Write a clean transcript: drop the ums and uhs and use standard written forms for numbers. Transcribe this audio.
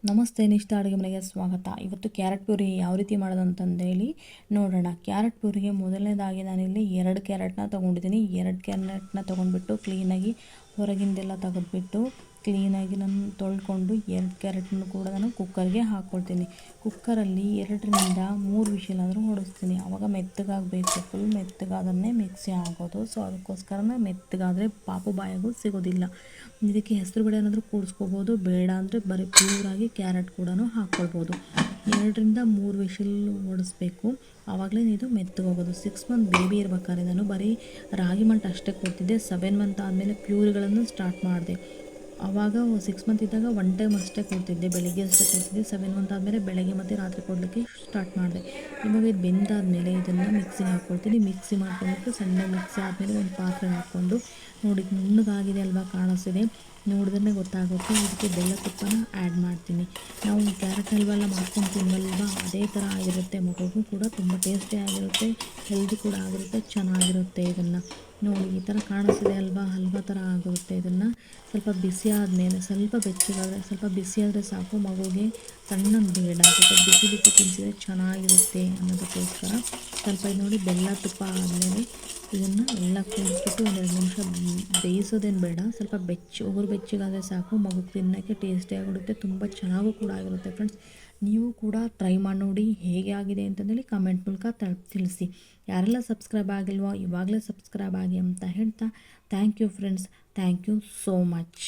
ನಮಸ್ತೆ, ನಿಷ್ಠ ಅಡುಗೆ ಮನೆಗೆ ಸ್ವಾಗತ. ಇವತ್ತು ಕ್ಯಾರೆಟ್ ಪ್ಯೂರಿ ಯಾವ ರೀತಿ ಮಾಡೋದು ಅಂತಂದೇಳಿ ನೋಡೋಣ. ಕ್ಯಾರೆಟ್ ಪ್ಯೂರಿಗೆ ಮೊದಲನೇದಾಗಿ ನಾನಿಲ್ಲಿ 2 ಕ್ಯಾರೆಟ್ನ ತೊಗೊಂಡಿದ್ದೀನಿ. 2 ಕ್ಯಾರೆಟ್ನ ತೊಗೊಂಡ್ಬಿಟ್ಟು ಕ್ಲೀನಾಗಿ ಹೊರಗಿಂದೆಲ್ಲ ತೆಗೆದ್ಬಿಟ್ಟು ಕ್ಲೀನಾಗಿ ನಾನು ತೊಳ್ಕೊಂಡು 2 ಕ್ಯಾರೆಟ್ನ ಕೂಡ ನಾನು ಕುಕ್ಕರ್ಗೆ ಹಾಕ್ಕೊಳ್ತೀನಿ. ಕುಕ್ಕರಲ್ಲಿ 2ರಿಂದ 3 ವಿಷಿಲಾದರೂ ಹೊಡಿಸ್ತೀನಿ. ಆವಾಗ ಮೆತ್ತಗಾಗಬೇಕು. ಫುಲ್ ಮೆತ್ತಗಾದ್ರೆ ಮಿಕ್ಸಿ ಆಗೋದು. ಸೊ ಅದಕ್ಕೋಸ್ಕರನೇ ಮೆತ್ತಗಾದರೆ ಪಾಪು ಬಾಯಾಗೂ ಸಿಗೋದಿಲ್ಲ. ಇದಕ್ಕೆ ಹೆಸರುಬೇಳೆ ಏನಾದರೂ ಕೂಡಿಸ್ಕೋಬೋದು, ಬೇಡ ಅಂದರೆ ಬರೀ ಪ್ಯೂರಾಗಿ ಕ್ಯಾರೆಟ್ ಕೂಡ ಹಾಕ್ಕೊಳ್ಬೋದು. 2ರಿಂದ 3 ವಿಷಿಲ್ ಹೊಡಿಸ್ಬೇಕು. ಆವಾಗಲೇ ಇದು ಮೆತ್ತಗೋಗೋದು. 6 ಮಂತ್ ಬೇಬಿ ಇರ್ಬೇಕಾದ್ರೆ ನಾನು ಬರೀ ರಾಗಿ ಮಲ್ಟ್ ಅಷ್ಟೇ ಕೊಡ್ತಿದ್ದೆ. 7 ಮಂತ್ ಆದಮೇಲೆ ಪ್ಯೂರಿಗಳನ್ನು ಸ್ಟಾರ್ಟ್ ಮಾಡಿದೆ. ಆವಾಗ 6 ಮಂತ್ ಇದ್ದಾಗ 1 ಟೈಮ್ ಅಷ್ಟೇ ಕೊಡ್ತಿದ್ದೆ, ಬೆಳಿಗ್ಗೆ ಅಷ್ಟೇ ಕೊಡ್ತಿದ್ದೆ. 7 ಮಂತ್ ಆದಮೇಲೆ ಬೆಳಗ್ಗೆ ಮತ್ತು ರಾತ್ರಿ ಕೊಡಲಿಕ್ಕೆ ಸ್ಟಾರ್ಟ್ ಮಾಡಿದೆ. ಇವಾಗ ಇದು ಬೆಂದಾದಮೇಲೆ ಇದನ್ನು ಮಿಕ್ಸಿಗೆ ಹಾಕ್ಕೊಳ್ತೀನಿ. ಮಿಕ್ಸಿ ಮಾಡ್ಕೊಂಡ್ಬಿಟ್ಟು ಸಣ್ಣ ಮಿಕ್ಸಿ ಆದಮೇಲೆ ಒಂದು ಪಾತ್ರೆ ಹಾಕ್ಕೊಂಡು ನೋಡಿ ನುಣ್ಣಗಾಗಿದೆ ಅಲ್ವಾ, ಕಾಣಿಸ್ತಿದೆ. ನೋಡಿದ್ರೆ ಗೊತ್ತಾಗುತ್ತೆ. ಇದಕ್ಕೆ ಬೆಲ್ಲ ತುಪ್ಪನ ಆ್ಯಡ್ ಮಾಡ್ತೀನಿ. ನಾವು ಕ್ಯಾರೆಟ್ ಹಲ್ವೆಲ್ಲ ಮಾಡ್ಕೊಂಡು ತಿನ್ವಲ್ವಾ, ಅದೇ ಥರ ಆಗಿರುತ್ತೆ. ಮಗುಗೂ ಕೂಡ ತುಂಬ ಟೇಸ್ಟಿ ಆಗಿರುತ್ತೆ, ಹೆಲ್ದಿ ಕೂಡ ಆಗಿರುತ್ತೆ, ಚೆನ್ನಾಗಿರುತ್ತೆ. ಇದನ್ನು ನೋಡಿ ಈ ಥರ ಕಾಣಿಸ್ತಿದೆ ಅಲ್ವಾ, ಹಲ್ವಾ ಥರ ಆಗಿರುತ್ತೆ. ಇದನ್ನು ಸ್ವಲ್ಪ ಬಿಸಿ ಆದಮೇಲೆ ಸ್ವಲ್ಪ ಬೆಚ್ಚಗಾದರೆ, ಸ್ವಲ್ಪ ಬಿಸಿ ಆದರೆ ಸಾಕು, ಮಗುಗೆ ತಣ್ಣಗೆ ಬೇಡ, ಸ್ವಲ್ಪ ಬಿಸಿ ಬಿಸಿ ತಿನ್ನಿಸಿದ್ರೆ ಚೆನ್ನಾಗಿರುತ್ತೆ ಅನ್ನೋದಕ್ಕೋಸ್ಕರ ಸ್ವಲ್ಪ ಇದು ನೋಡಿ ಬೆಲ್ಲ ತುಪ್ಪ ಆದಮೇಲೆ ಇದನ್ನು ಎಲ್ಲ ಕೂಡಿಸ್ಬಿಟ್ಟು 1-2 ನಿಮಿಷ ಬೇಯಿಸೋದೇನು ಬೇಡ, ಸ್ವಲ್ಪ ಉಗುರು ಬೆಚ್ಚಗಾದರೆ ಸಾಕು, ಮಗು ತಿನ್ನೋಕ್ಕೆ ಟೇಸ್ಟಿಯಾಗಿರುತ್ತೆ, ತುಂಬ ಚೆನ್ನಾಗೂ ಕೂಡ ಆಗಿರುತ್ತೆ. ಫ್ರೆಂಡ್ಸ್, ನೀವು ಕೂಡ ಟ್ರೈ ಮಾಡಿ ನೋಡಿ ಹೇಗೆ ಆಗಿದೆ ಅಂತಂದೇಳಿ ಕಮೆಂಟ್ ಮೂಲಕ ತಿಳಿಸಿ. ಯಾರೆಲ್ಲ ಸಬ್ಸ್ಕ್ರೈಬ್ ಆಗಿಲ್ವೋ ಇವಾಗಲೇ ಸಬ್ಸ್ಕ್ರೈಬ್ ಆಗಿ ಅಂತ ಹೇಳ್ತಾ thank you friends, thank you so much.